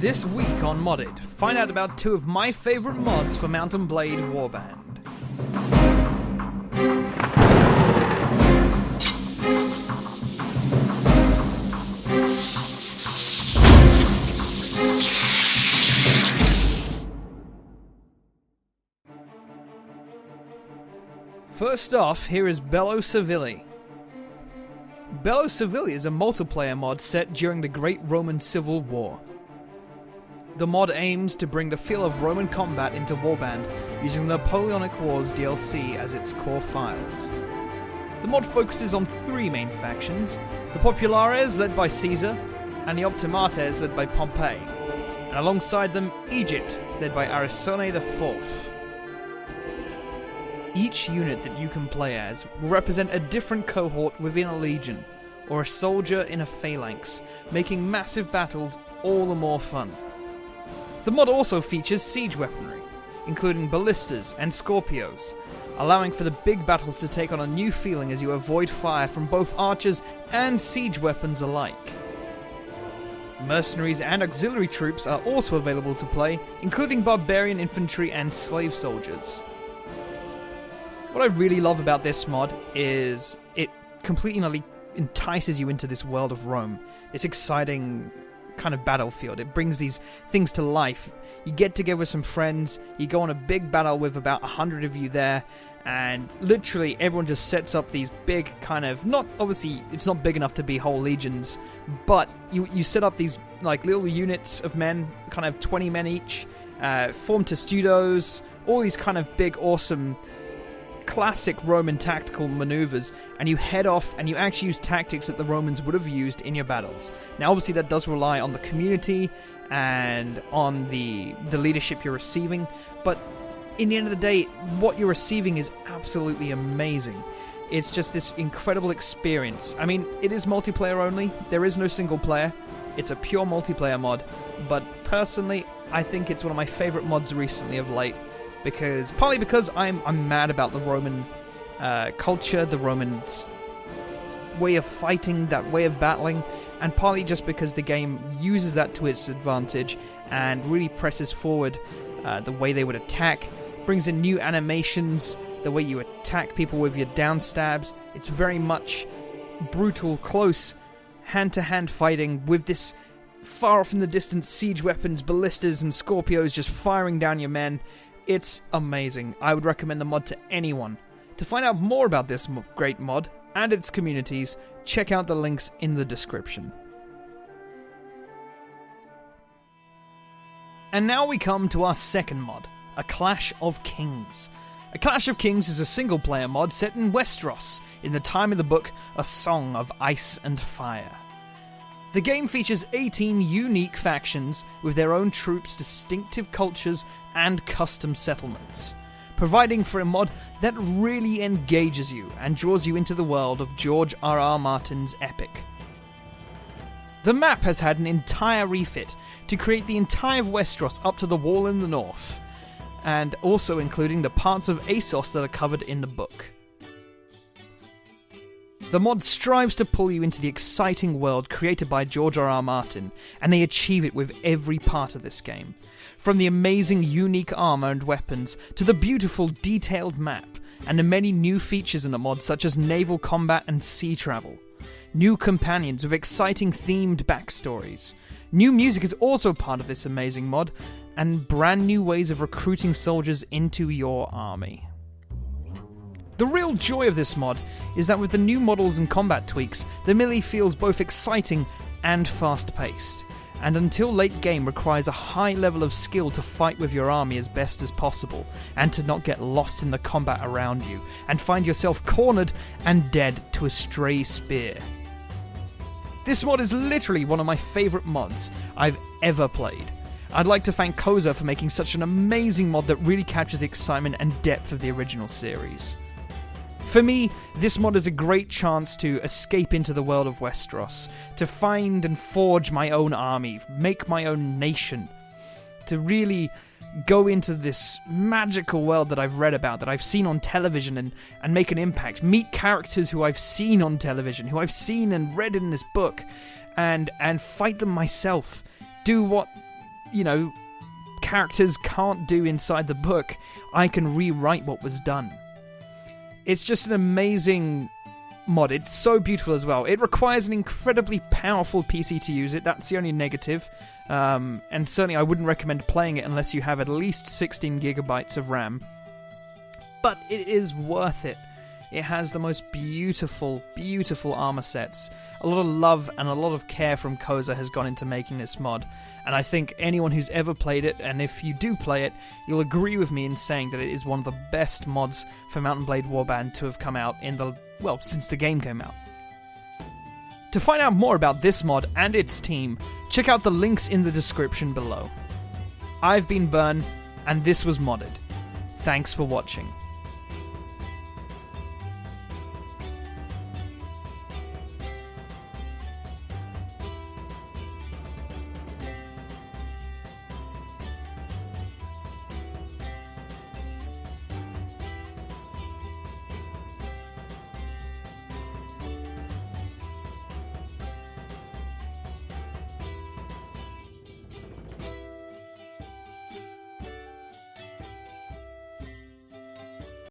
This week on Modded, find out about two of my favourite mods for Mount & Blade Warband. First off, here is Bello Civili. Bello Civili is a multiplayer mod set during the Great Roman Civil War. The mod aims to bring the feel of Roman combat into Warband using the Napoleonic Wars DLC as its core files. The mod focuses on three main factions, the Populares led by Caesar, and the Optimates led by Pompey, and alongside them Egypt led by Arisone IV. Each unit that you can play as will represent a different cohort within a legion, or a soldier in a phalanx, making massive battles all the more fun. The mod also features siege weaponry, including ballistas and Scorpios, allowing for the big battles to take on a new feeling as you avoid fire from both archers and siege weapons alike. Mercenaries and auxiliary troops are also available to play, including barbarian infantry and slave soldiers. What I really love about this mod is it completely entices you into this world of Rome, this exciting kind of battlefield. It brings these things to life. You get together with some friends, you go on a big battle with about 100 of you there, and literally everyone just sets up these big kind of, not obviously it's not big enough to be whole legions, but you set up these like little units of men, kind of 20 men each, form testudos, all these kind of big awesome classic Roman tactical maneuvers, and you head off and you actually use tactics that the Romans would have used in your battles. Now obviously that does rely on the community and on the leadership you're receiving, but in the end of the day, what you're receiving is absolutely amazing. It's just this incredible experience. I mean, it is multiplayer only, there is no single player, it's a pure multiplayer mod, but personally I think it's one of my favourite mods recently of late, partly because I'm mad about the Roman culture, the Roman way of fighting, that way of battling, and partly just because the game uses that to its advantage and really presses forward the way they would attack, brings in new animations, the way you attack people with your down stabs. It's very much brutal, close, hand-to-hand fighting with this far off in the distance siege weapons, ballistas and Scorpios just firing down your men. It's amazing. I would recommend the mod to anyone. To find out more about this great mod and its communities, check out the links in the description. And now we come to our second mod, A Clash of Kings. A Clash of Kings is a single-player mod set in Westeros, in the time of the book A Song of Ice and Fire. The game features 18 unique factions with their own troops, distinctive cultures, and custom settlements, providing for a mod that really engages you and draws you into the world of George R.R. Martin's epic. The map has had an entire refit to create the entire of Westeros up to the Wall in the north, and also including the parts of Essos that are covered in the book. The mod strives to pull you into the exciting world created by George R.R. Martin, and they achieve it with every part of this game. From the amazing unique armor and weapons, to the beautiful detailed map, and the many new features in the mod such as naval combat and sea travel. New companions with exciting themed backstories. New music is also part of this amazing mod, and brand new ways of recruiting soldiers into your army. The real joy of this mod is that with the new models and combat tweaks, the melee feels both exciting and fast-paced, and until late game requires a high level of skill to fight with your army as best as possible, and to not get lost in the combat around you, and find yourself cornered and dead to a stray spear. This mod is literally one of my favourite mods I've ever played. I'd like to thank Koza for making such an amazing mod that really captures the excitement and depth of the original series. For me, this mod is a great chance to escape into the world of Westeros, to find and forge my own army, make my own nation, to really go into this magical world that I've read about, that I've seen on television, and make an impact, meet characters who I've seen on television, who I've seen and read in this book, and fight them myself, do what characters can't do inside the book, I can rewrite what was done. It's just an amazing mod. It's so beautiful as well. It requires an incredibly powerful PC to use it. That's the only negative. And certainly I wouldn't recommend playing it unless you have at least 16 gigabytes of RAM. But it is worth it. It has the most beautiful, beautiful armor sets. A lot of love and a lot of care from Koza has gone into making this mod. And I think anyone who's ever played it, and if you do play it, you'll agree with me in saying that it is one of the best mods for Mount and Blade Warband to have come out since the game came out. To find out more about this mod and its team, check out the links in the description below. I've been Byrne, and this was Modded. Thanks for watching.